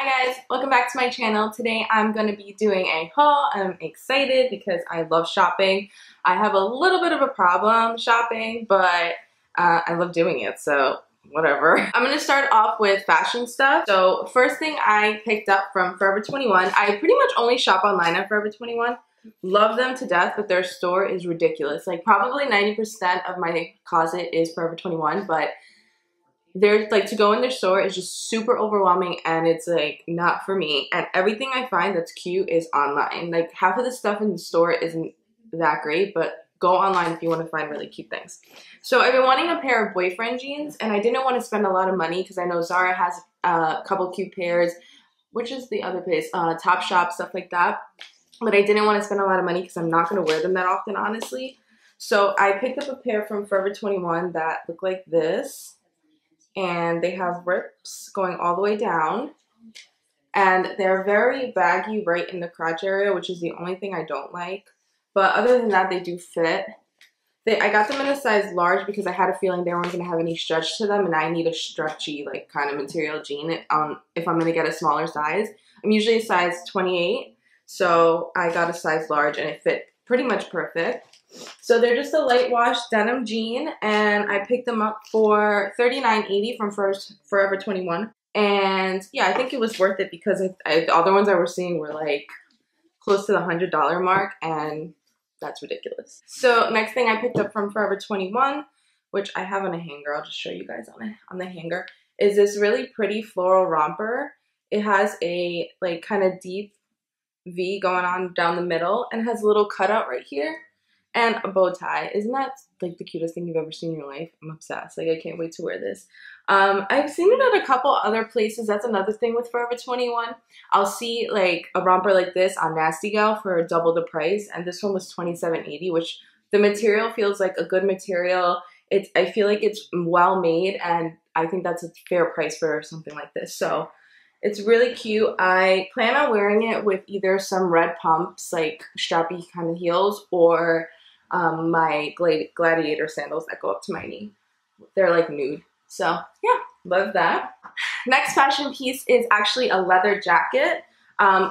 Hi guys, welcome back to my channel. Today I'm going to be doing a haul. I'm excited because I love shopping. I have a little bit of a problem shopping, but I love doing it, so whatever. I'm going to start off with fashion stuff. So first thing I picked up from Forever 21. I pretty much only shop online at Forever 21. Love them to death, but their store is ridiculous. Like probably 90% of my closet is Forever 21, but there's like to go in their store is just super overwhelming and it's like not for me. And everything I find that's cute is online. Like half of the stuff in the store isn't that great, but go online if you want to find really cute things. So I've been wanting a pair of boyfriend jeans and I didn't want to spend a lot of money because I know Zara has a couple cute pairs, which is the other place, Topshop, stuff like that. But I didn't want to spend a lot of money because I'm not going to wear them that often, honestly. So I picked up a pair from Forever 21 that look like this. And they have rips going all the way down. And they're very baggy right in the crotch area, which is the only thing I don't like. But other than that, they do fit. I got them in a size large because I had a feeling they weren't going to have any stretch to them. And I need a stretchy, like, kind of material jean if I'm going to get a smaller size. I'm usually a size 28. So I got a size large and it fit pretty much perfect. So they're just a light wash denim jean, and I picked them up for $39.80 from Forever 21. And yeah, I think it was worth it because the other ones I was seeing were like close to the $100 mark, and that's ridiculous. So next thing I picked up from Forever 21, which I have on a hanger, I'll just show you guys on the hanger, is this really pretty floral romper. It has a like kind of deep V going on down the middle and has a little cutout right here. And a bow tie. Isn't that like the cutest thing you've ever seen in your life? I'm obsessed. Like I can't wait to wear this. I've seen it at a couple other places. That's another thing with Forever 21. I'll see like a romper like this on Nasty Gal for double the price. And this one was $27.80, which the material feels like a good material. I feel like it's well made and I think that's a fair price for something like this. So it's really cute. I plan on wearing it with either some red pumps, like strappy kind of heels, or my gladiator sandals that go up to my knee. They're like nude. So yeah, love that. Next fashion piece is actually a leather jacket.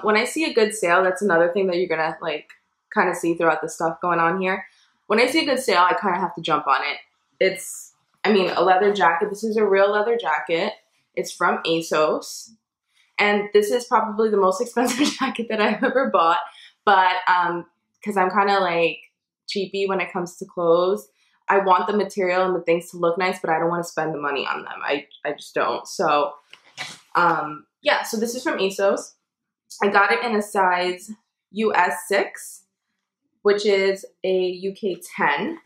When I see a good sale, that's another thing that you're gonna like kind of see throughout the stuff going on here. When I see a good sale, I kind of have to jump on it. A leather jacket. This is a real leather jacket. It's from ASOS. And this is probably the most expensive jacket that I've ever bought. But because I'm kind of like cheapy when it comes to clothes. I want the material and the things to look nice, but I don't want to spend the money on them. I just don't. So yeah, so this is from ASOS. I got it in a size US 6, which is a UK 10.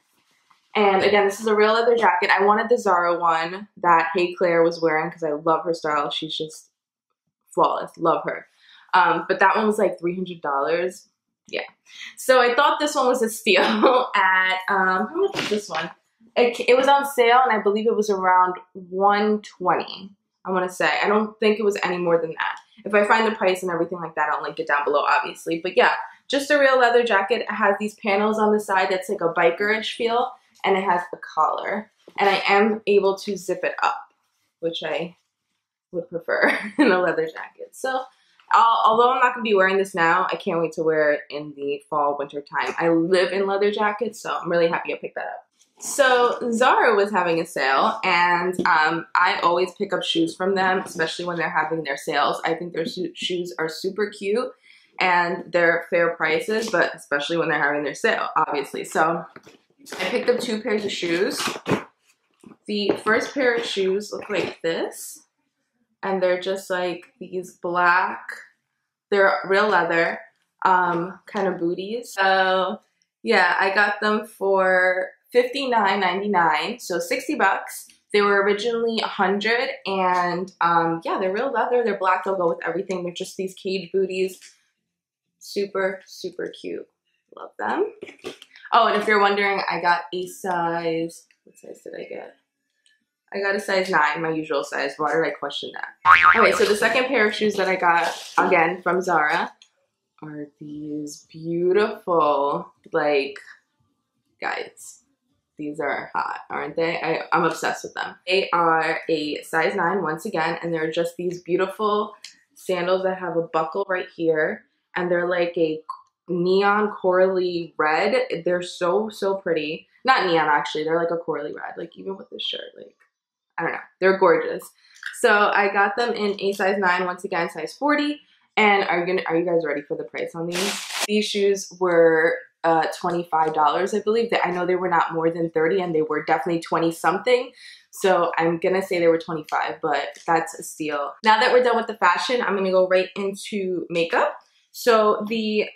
And again, this is a real leather jacket. I wanted the Zara one that Hey Claire was wearing because I love her style. She's just flawless. Love her. But that one was like $300. Yeah. So I thought this one was a steal at, how much was this one? It was on sale and I believe it was around $120, I want to say. I don't think it was any more than that. If I find the price and everything like that, I'll link it down below, obviously. But yeah, just a real leather jacket. It has these panels on the side that's like a biker-ish feel, and it has the collar. And I am able to zip it up, which I would prefer in a leather jacket. So although I'm not going to be wearing this now, I can't wait to wear it in the fall, winter time. I live in leather jackets, so I'm really happy I picked that up. So Zara was having a sale, and I always pick up shoes from them, especially when they're having their sales. I think their shoes are super cute, and they're fair prices, but especially when they're having their sale, obviously. So I picked up 2 pairs of shoes. The first pair of shoes look like this. And they're just like these black, they're real leather, kind of booties. So yeah, I got them for $59.99, so 60 bucks. They were originally 100, and yeah, they're real leather. They're black. They'll go with everything. They're just these cage booties. Super, super cute. Love them. Oh, and if you're wondering, I got a size, what size did I get? I got a size 9, my usual size. Why did I question that? Okay, so the second pair of shoes that I got, again, from Zara, are these beautiful, like, guys, these are hot, aren't they? I'm obsessed with them. They are a size 9, once again, and they're just these beautiful sandals that have a buckle right here, and they're like a neon corally red. They're so pretty. Not neon, actually, they're like a corally red, like even with this shirt, like I don't know, they're gorgeous. So I got them in a size 9, once again size 40. And are you guys ready for the price on these? These shoes were $25, I believe. I know they were not more than 30, and they were definitely 20 something. So I'm gonna say they were 25, but that's a steal. Now that we're done with the fashion, I'm gonna go right into makeup. So the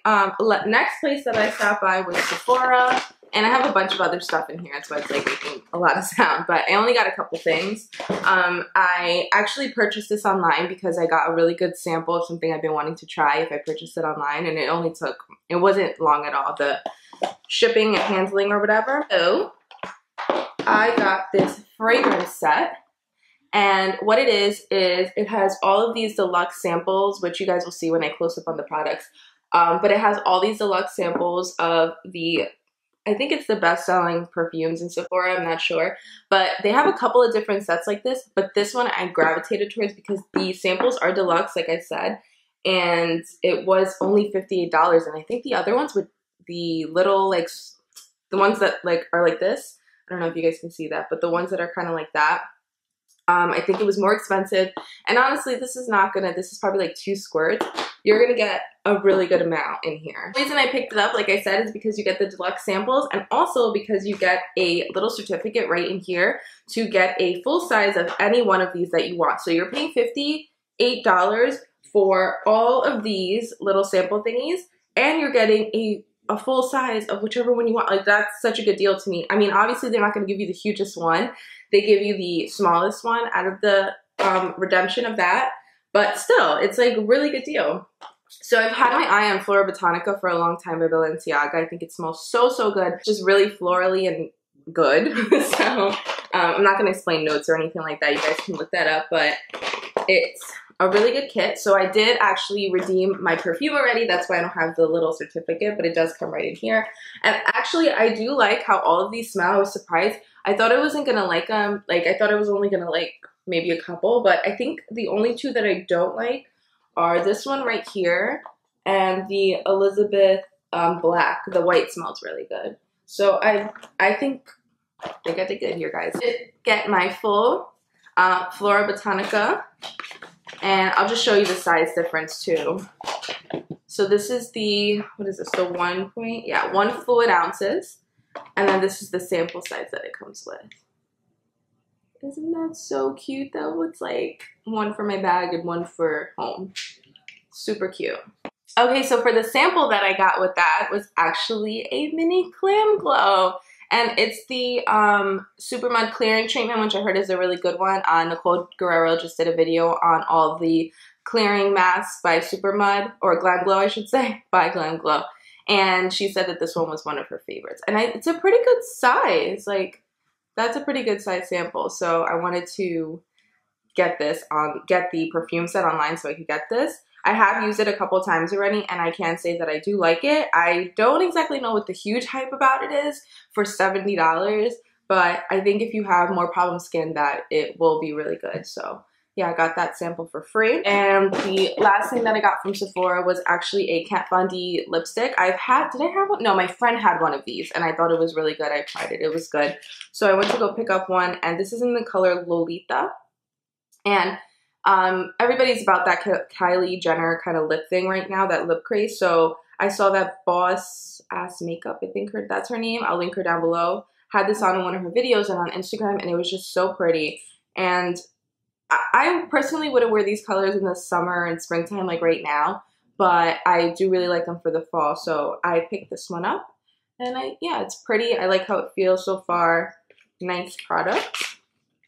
next place that I stopped by was Sephora, and I have a bunch of other stuff in here. That's why it's like making a lot of sound, but I only got a couple things. I actually purchased this online because I got a really good sample of something I've been wanting to try if I purchased it online, and it wasn't long at all, the shipping and handling or whatever. So I got this fragrance set. And what it is it has all of these deluxe samples, which you guys will see when I close up on the products. But it has all these deluxe samples of I think it's the best-selling perfumes in Sephora, I'm not sure. But they have a couple of different sets like this, but this one I gravitated towards because the samples are deluxe, like I said, and it was only $58. And I think the other ones with the little, like, the ones that like are like this, I don't know if you guys can see that, but the ones that are kind of like that, I think it was more expensive. And honestly, this is probably like 2 squirts. You're gonna get a really good amount in here. The reason I picked it up, like I said, is because you get the deluxe samples, and also because you get a little certificate right in here to get a full size of any one of these that you want. So you're paying $58 for all of these little sample thingies, and you're getting a full size of whichever one you want. Like, that's such a good deal to me. I mean, obviously they're not going to give you the hugest one. They give you the smallest one out of the redemption of that, but still, it's like a really good deal. So I've had my eye on Flora Botanica for a long time by Balenciaga. I think it smells so good. Just really florally and good. So I'm not going to explain notes or anything like that. You guys can look that up, but it's a really good kit. So I did actually redeem my perfume already. That's why I don't have the little certificate, but it does come right in here. And actually, I do like how all of these smell. I was surprised. I thought I wasn't going to like them. Like, I thought I was only going to like maybe a couple, but I think the only 2 that I don't like are this one right here and the Elizabeth Black. The white smells really good. So I think I did good here, guys. I did get my full Flora Botanica, and I'll just show you the size difference too. So this is the, what is this, the 1 fluid ounces, and then this is the sample size that it comes with. Isn't that so cute though? It's like one for my bag and one for home. Super cute. Okay, so for the sample that I got with that was actually a mini clam glow. And it's the Super Mud Clearing Treatment, which I heard is a really good one. Nicole Guerrero just did a video on all the clearing masks by Super Mud, or Glam Glow, I should say, by Glam Glow. And she said that this one was one of her favorites. And it's a pretty good size. Like, that's a pretty good size sample. So I wanted to get the perfume set online so I could get this. I have used it a couple times already, and I can say that I do like it. I don't exactly know what the huge hype about it is for $70, but I think if you have more problem skin, that it will be really good. So yeah, I got that sample for free. And the last thing that I got from Sephora was actually a Kat Von D lipstick. Did I have one? No, my friend had one of these, and I thought it was really good. I tried it. It was good. So I went to go pick up one, and this is in the color Lolita. And everybody's about that Kylie Jenner kind of lip thing right now, that lip craze. So I saw that Boss Ass Makeup, I think that's her name. I'll link her down below. Had this on in one of her videos and on Instagram, and it was just so pretty. And I personally wouldn't wear these colors in the summer and springtime like right now, but I do really like them for the fall. So I picked this one up, and yeah, it's pretty. I like how it feels so far. Nice product.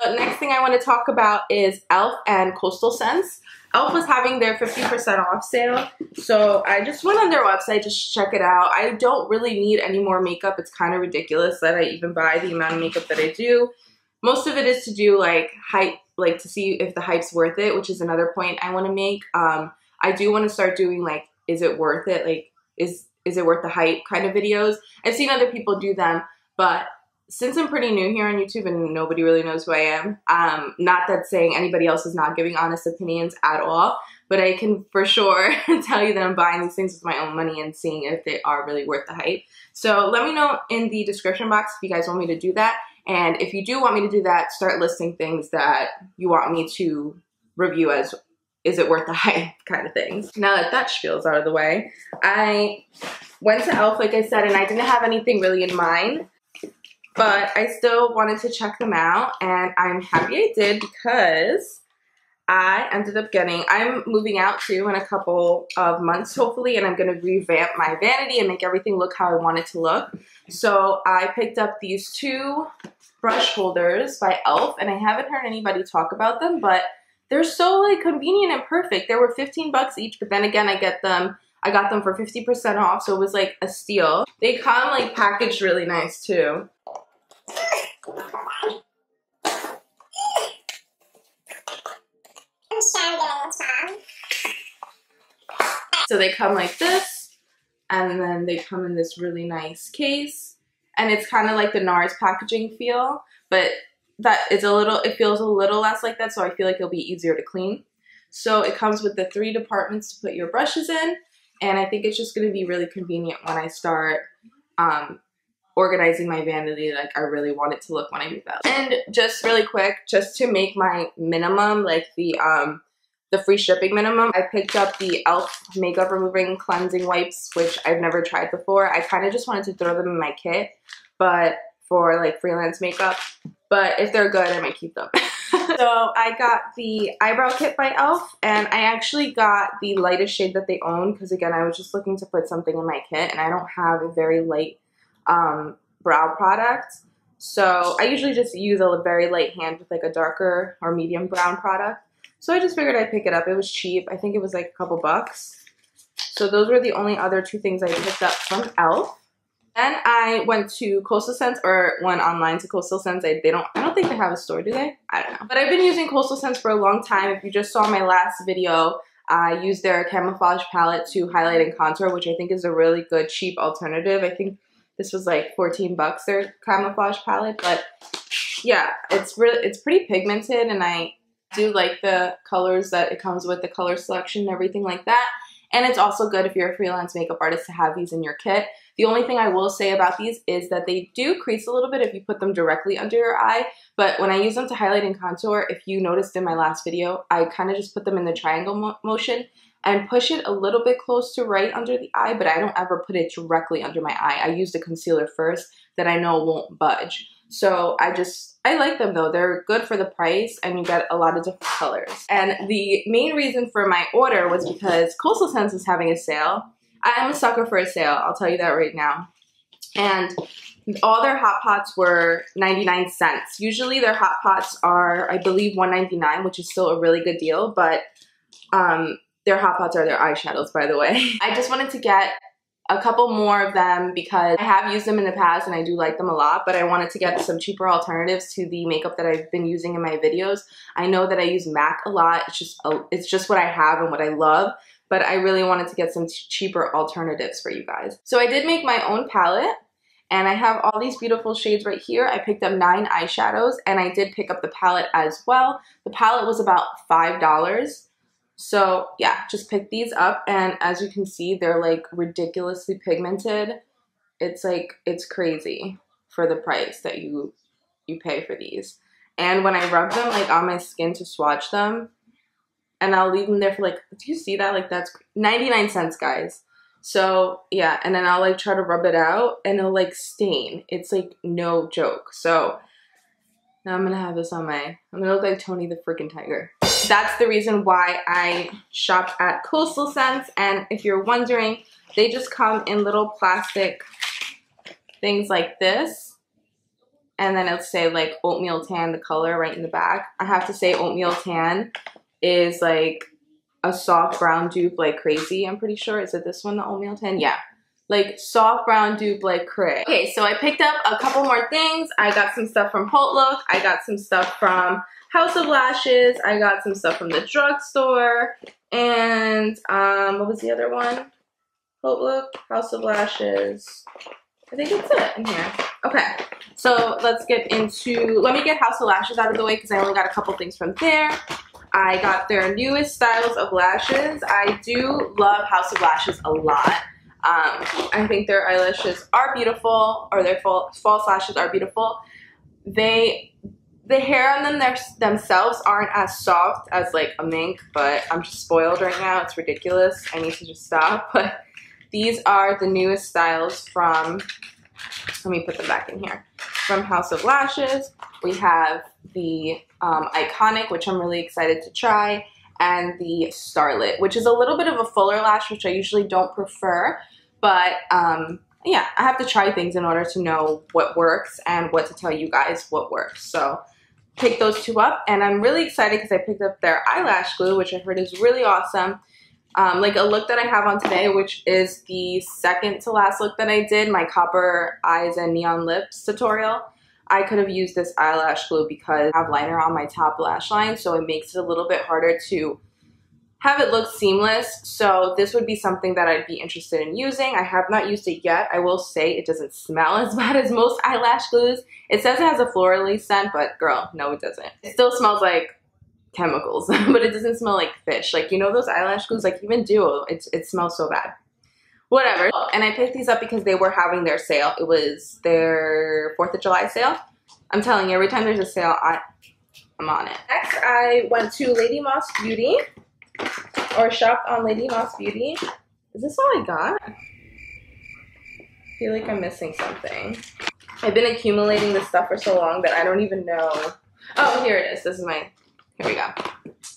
But next thing I want to talk about is E.L.F. and Coastal Scents. E.L.F. was having their 50% off sale, so I just went on their website just to check it out. I don't really need any more makeup. It's kind of ridiculous that I even buy the amount of makeup that I do. Most of it is to do like hype, like to see if the hype's worth it, which is another point I want to make. I do want to start doing like, is it worth it? Like, is it worth the hype kind of videos? I've seen other people do them, but since I'm pretty new here on YouTube and nobody really knows who I am, not that saying anybody else is not giving honest opinions at all, but I can for sure tell you that I'm buying these things with my own money and seeing if they are really worth the hype. So let me know in the description box if you guys want me to do that. And if you do want me to do that, start listing things that you want me to review as is it worth the hype kind of things. Now that that spiel's out of the way, I went to E.L.F. like I said, and I didn't have anything really in mind, but I still wanted to check them out, and I'm happy I did because I ended up getting, I'm moving out too in a couple of months hopefully, and I'm going to revamp my vanity and make everything look how I want it to look. So I picked up these two brush holders by E.L.F. and I haven't heard anybody talk about them, but they're so like convenient and perfect. They were 15 bucks each, but then again I got them for 50% off, so it was like a steal. They come like packaged really nice too. So they come like this, and then they come in this really nice case, and it's kind of like the NARS packaging feel, but that is a little, it feels a little less like that, so I feel like it'll be easier to clean. So it comes with the 3 departments to put your brushes in, and I think it's just going to be really convenient when I start organizing my vanity like I really want it to look when I move out. And just really quick, just to make my minimum, like the free shipping minimum, I picked up the E.L.F. makeup removing cleansing wipes, which I've never tried before. I kind of just wanted to throw them in my kit, but for like freelance makeup, but if they're good, I might keep them. So I got the Eyebrow Kit by E.L.F. and I actually got the lightest shade that they own because again, I was just looking to put something in my kit and I don't have a very light brow product. So I usually just use a very light hand with like a darker or medium brown product. So I just figured I'd pick it up. It was cheap. I think it was like a couple bucks. So those were the only other 2 things I picked up from E.L.F. Then I went to Coastal Scents, or went online to Coastal Scents. I don't think they have a store, do they? I don't know. But I've been using Coastal Scents for a long time. If you just saw my last video, I used their Camouflage palette to highlight and contour, which I think is a really good cheap alternative. I think this was like 14 bucks, their Camouflage palette. But yeah, it's pretty pigmented, and I do like the colors that it comes with, the color selection and everything like that. And it's also good if you're a freelance makeup artist to have these in your kit. The only thing I will say about these is that they do crease a little bit if you put them directly under your eye. But when I use them to highlight and contour, if you noticed in my last video, I kind of just put them in the triangle motion and push it a little bit close to right under the eye, but I don't ever put it directly under my eye. I use the concealer first that I know won't budge. So I like them though. They're good for the price and you get a lot of different colors. And the main reason for my order was because Coastal Scents is having a sale. I'm a sucker for a sale, I'll tell you that right now. And all their Hot Pots were 99 cents. Usually their Hot Pots are, I believe, $1.99, which is still a really good deal, but their Hot Pots are their eyeshadows, by the way. I just wanted to get a couple more of them because I have used them in the past and I do like them a lot, but I wanted to get some cheaper alternatives to the makeup that I've been using in my videos. I know that I use MAC a lot. It's just what I have and what I love, but I really wanted to get some cheaper alternatives for you guys. So I did make my own palette, and I have all these beautiful shades right here. I picked up 9 eyeshadows, and I did pick up the palette as well. The palette was about $5. So yeah, just pick these up, and as you can see, they're like ridiculously pigmented. It's like, it's crazy for the price that you pay for these. And when I rub them like on my skin to swatch them, and I'll leave them there for like, do you see that? Like that's 99 cents, guys. So yeah, and then I'll like try to rub it out and it'll like stain. It's like no joke. So now I'm gonna have this on I'm gonna look like Tony the freaking Tiger. That's the reason why I shopped at Coastal Scents. And if you're wondering, they just come in little plastic things like this. And then it'll say like oatmeal tan, the color right in the back. I have to say oatmeal tan is like a soft brown dupe like crazy, I'm pretty sure. Is it this one, the oatmeal tan? Yeah. Like soft brown dupe like cray. Okay, so I picked up a couple more things. I got some stuff from Haute Look. I got some stuff from House of Lashes. I got some stuff from the drugstore. And what was the other one? Haute Look, House of Lashes. I think that's it in here. Okay, so let's get into, let me get House of Lashes out of the way because I only got a couple things from there. I got their newest styles of lashes. I do love House of Lashes a lot. I think their eyelashes are beautiful, or their false lashes are beautiful. The hair on them themselves aren't as soft as like a mink, but I'm just spoiled right now. It's ridiculous. I need to just stop. But these are the newest styles from, let me put them back in here, from House of Lashes. We have the Iconic, which I'm really excited to try, and the Starlet, which is a little bit of a fuller lash, which I usually don't prefer, but yeah, I have to try things in order to know what works and what to tell you guys what works. So pick those two up, and I'm really excited because I picked up their eyelash glue, which I heard is really awesome. Like a look that I have on today, which is the second to last look that I did, my copper eyes and neon lips tutorial. I could have used this eyelash glue because I have liner on my top lash line, so it makes it a little bit harder to have it look seamless. So this would be something that I'd be interested in using. I have not used it yet. I will say it doesn't smell as bad as most eyelash glues. It says it has a florally scent, but girl, no it doesn't. It still smells like chemicals, but it doesn't smell like fish. Like, you know those eyelash glues, like even Duo, it smells so bad. Whatever. And I picked these up because they were having their sale. It was their 4th of July sale. I'm telling you, every time there's a sale, I'm on it. Next, I went to Lady Moss Beauty, or shopped on Lady Moss Beauty. Is this all I got? I feel like I'm missing something. I've been accumulating this stuff for so long that I don't even know. Oh, here it is. This is my, here we go.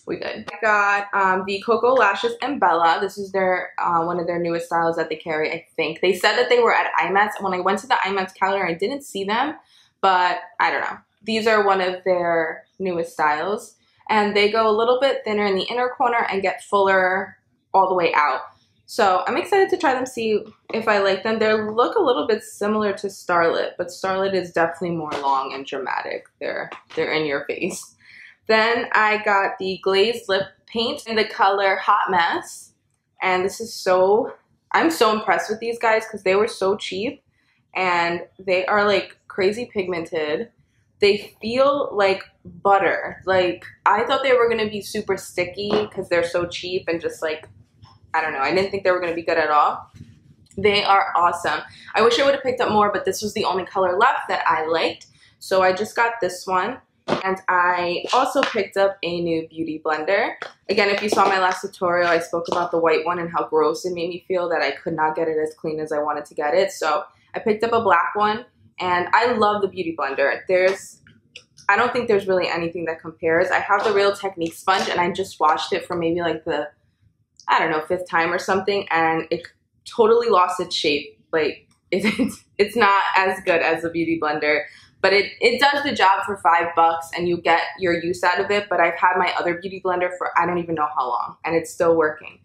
We good. I got the Koko lashes and Bella. This is their one of their newest styles that they carry, I think. They said that they were at IMATS. When I went to the IMATS calendar, I didn't see them, but I don't know. These are one of their newest styles, and they go a little bit thinner in the inner corner and get fuller all the way out. So I'm excited to try them, see if I like them. They look a little bit similar to Starlet, but Starlet is definitely more long and dramatic. They're in your face. Then I got the glazed lip paint in the color Hot Mess. And this is so, I'm so impressed with these guys because they were so cheap and they are like crazy pigmented. They feel like butter. Like, I thought they were going to be super sticky because they're so cheap and just like, I don't know. I didn't think they were going to be good at all. They are awesome. I wish I would have picked up more, but this was the only color left that I liked. So I just got this one. And I also picked up a new beauty blender. Again, if you saw my last tutorial, I spoke about the white one and how gross it made me feel that I could not get it as clean as I wanted to get it. So I picked up a black one, and I love the beauty blender. I don't think there's really anything that compares. I have the Real Technique sponge, and I just washed it for maybe like the, I don't know, 5th time or something, and it totally lost its shape. Like, it's not as good as the beauty blender. But it does the job for $5 and you get your use out of it. But I've had my other beauty blender for I don't even know how long, and it's still working.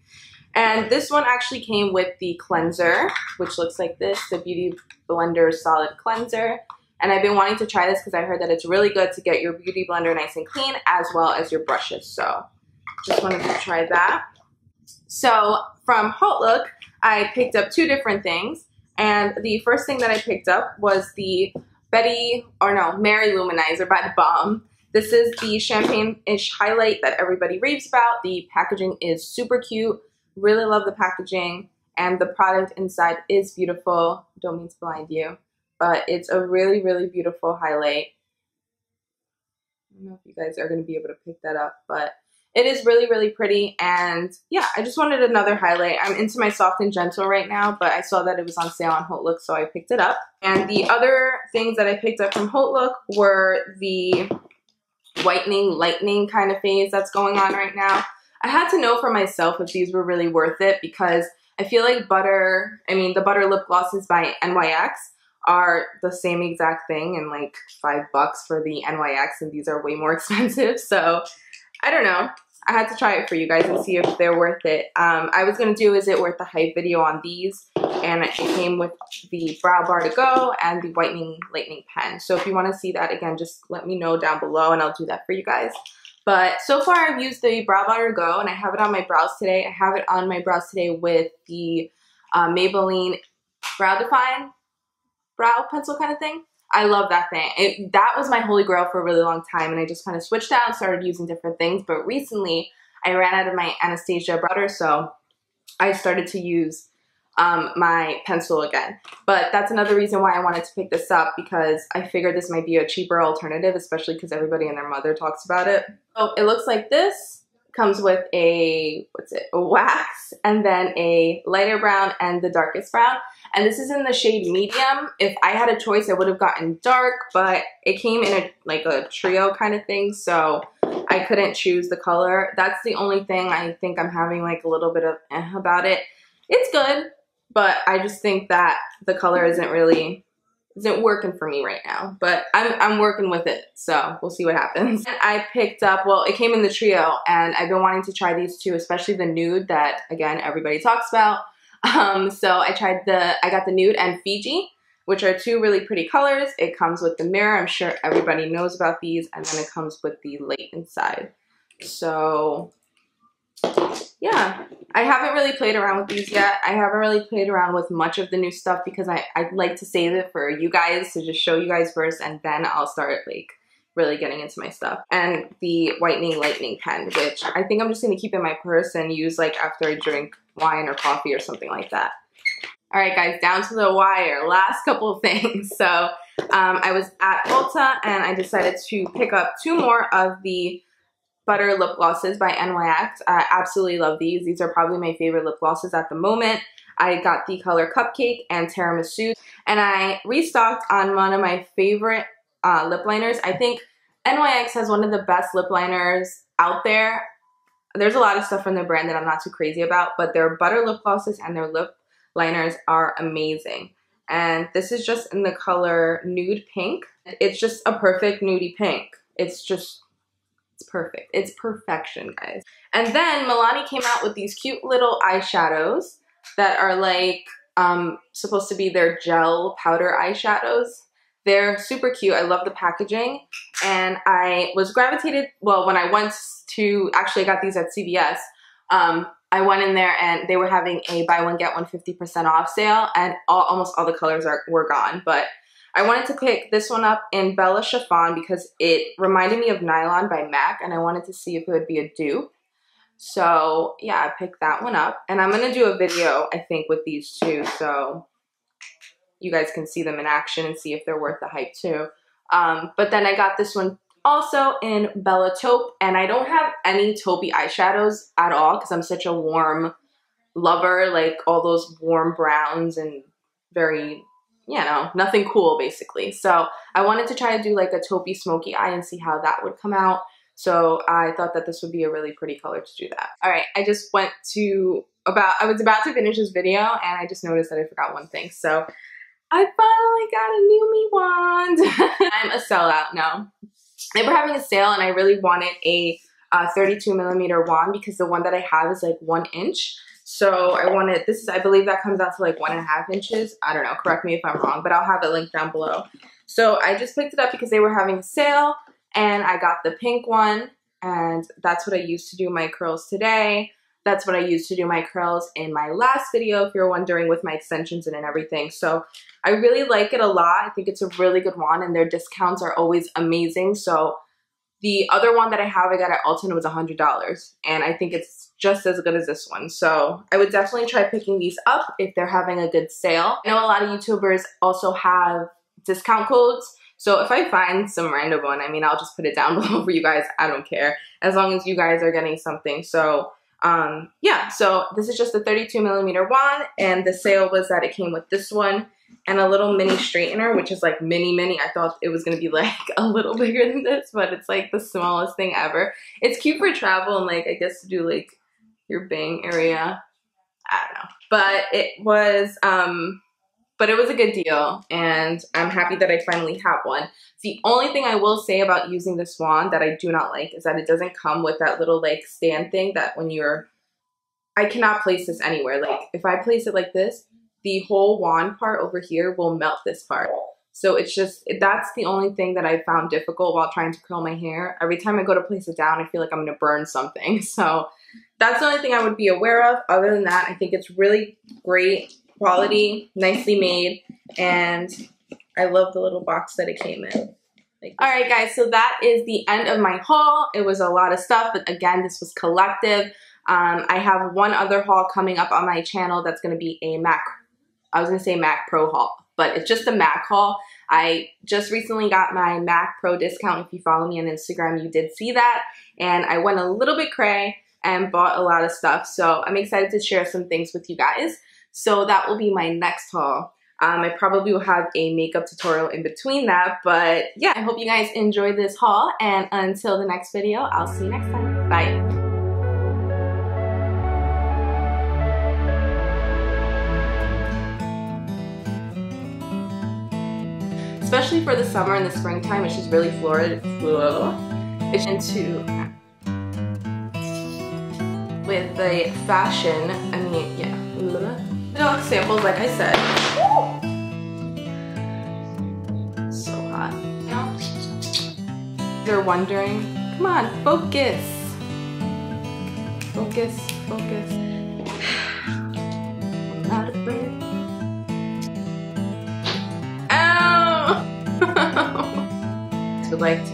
And this one actually came with the cleanser, which looks like this, the Beauty Blender Solid Cleanser. And I've been wanting to try this because I heard that it's really good to get your beauty blender nice and clean as well as your brushes. So just wanted to try that. So from HotLook, I picked up 2 different things. And the first thing that I picked up was the Mary Luminizer by the Balm. This is the champagne-ish highlight that everybody raves about. The packaging is super cute. Really love the packaging. And the product inside is beautiful. Don't mean to blind you, but it's a really, really beautiful highlight. I don't know if you guys are going to be able to pick that up, but it is really, really pretty. And yeah, I just wanted another highlight. I'm into my soft and gentle right now, but I saw that it was on sale on Haute Look, so I picked it up. And the other things that I picked up from Haute Look were the Whitening Lighting kind of phase that's going on right now. I had to know for myself if these were really worth it because I feel like the Butter lip glosses by NYX are the same exact thing, and like $5 for the NYX, and these are way more expensive. So I don't know. I had to try it for you guys and see if they're worth it. I was going to do Is It Worth the Hype video on these, and it came with the Brow Bar to Go and the Whitening Lighting pen. So if you want to see that, again, just let me know down below and I'll do that for you guys. But so far I've used the Brow Bar to Go, and I have it on my brows today. I have it on my brows today with the Maybelline Brow Define. brow pencil kind of thing. I love that thing. That was my holy grail for a really long time, and I just kind of switched out and started using different things. But recently, I ran out of my Anastasia powder, so I started to use my pencil again. But that's another reason why I wanted to pick this up, because I figured this might be a cheaper alternative, especially because everybody and their mother talks about it. So it looks like this. Comes with a, a wax, and then a lighter brown and the darkest brown. And this is in the shade medium. If I had a choice, I would have gotten dark, but it came in like a trio kind of thing, so I couldn't choose the color. That's the only thing I think I'm having like a little bit of about it. It's good, but I just think that the color isn't working for me right now, but I'm working with it, so we'll see what happens. I picked up, well, it came in the trio, and I've been wanting to try these two, especially the nude that, again, everybody talks about. So I got the nude and Fiji, which are two really pretty colors. It comes with the mirror. I'm sure everybody knows about these, and then it comes with the light inside. So yeah, I haven't really played around with these yet. I haven't really played around with much of the new stuff because I like to save it for you guys, to just show you guys first, and then I'll start like really getting into my stuff. And the Whitening Lighting pen, which I think I'm just going to keep in my purse and use like after I drink wine or coffee or something like that. All right, guys, down to the wire. Last couple of things. So I was at Ulta, and I decided to pick up two more of the Butter lip glosses by NYX. I absolutely love these. These are probably my favorite lip glosses at the moment. I got the color Cupcake and Tiramisu, and I restocked on one of my favorite lip liners. I think NYX has one of the best lip liners out there. There's a lot of stuff from the brand that I'm not too crazy about, but their butter lip glosses and their lip liners are amazing. And this is just in the color Nude Pink. It's just a perfect nudie pink. It's perfect. It's perfection, guys. And then Millani came out with these cute little eyeshadows that are like supposed to be their gel powder eyeshadows. They're super cute. I love the packaging. And I was gravitated, well, when I went to, actually I got these at CVS, I went in there and they were having a buy one get one 50% off sale, and almost all the colors were gone. But I wanted to pick this one up in Bella Chiffon because it reminded me of Nylon by MAC, and I wanted to see if it would be a dupe. So yeah, I picked that one up, and I'm gonna do a video, I think, with these two, so you guys can see them in action and see if they're worth the hype too. But then I got this one also in Bella Taupe, and I don't have any taupey eyeshadows at all because I'm such a warm lover, like all those warm browns and very, you know, nothing cool basically. So I wanted to try to do like a taupey smoky eye and see how that would come out. So I thought that this would be a really pretty color to do that. All right, I just went to I was about to finish this video and I just noticed that I forgot one thing. So I finally got a Nume wand. I'm a sellout now. They were having a sale and I really wanted a 32mm wand because the one that I have is like 1 inch. So I wanted, this is, I believe that comes out to like 1.5 inches. I don't know, correct me if I'm wrong, but I'll have it linked down below. So I just picked it up because they were having a sale and I got the pink one, and that's what I used to do my curls today. That's what I used to do my curls in my last video, if you're wondering, with my extensions and everything. So I really like it a lot. I think it's a really good wand and their discounts are always amazing. So the other one that I have, I got at Ulta, and it was $100, and I think it's just as good as this one. So I would definitely try picking these up if they're having a good sale. I know a lot of YouTubers also have discount codes, so if I find some random one, I mean, I'll just put it down below for you guys. I don't care, as long as you guys are getting something. So yeah, so this is just a 32mm wand, and the sale was that it came with this one and a little mini straightener, which is like mini. I thought it was gonna be like a little bigger than this, but it's like the smallest thing ever. It's cute for travel and like, I guess, to do like your bang area. I don't know, but it was a good deal, and I'm happy that I finally have one. The only thing I will say about using this wand that I do not like is that it doesn't come with that little like stand thing that when I cannot place this anywhere. Like if I place it like this, the whole wand part over here will melt this part. So it's just, that's the only thing that I found difficult while trying to curl my hair. Every time I go to place it down, I feel like I'm gonna burn something. So that's the only thing I would be aware of. Other than that, I think it's really great quality, nicely made, and I love the little box that it came in. Alright guys, so that is the end of my haul. It was a lot of stuff, but again, this was collective. I have one other haul coming up on my channel that's going to be a MAC, I was going to say MAC Pro haul, but it's just a MAC haul. I just recently got my MAC Pro discount. If you follow me on Instagram, you did see that. And I went a little bit cray and bought a lot of stuff. So I'm excited to share some things with you guys. So that will be my next haul. I probably will have a makeup tutorial in between that. But yeah, I hope you guys enjoyed this haul. And until the next video, I'll see you next time. Bye. Especially for the summer and the springtime, it's just really floral. It's into with the fashion. I mean, yeah. Look, samples, like I said. So hot. They're wondering. Come on, focus. Focus, focus. I'm out of breath. Would like to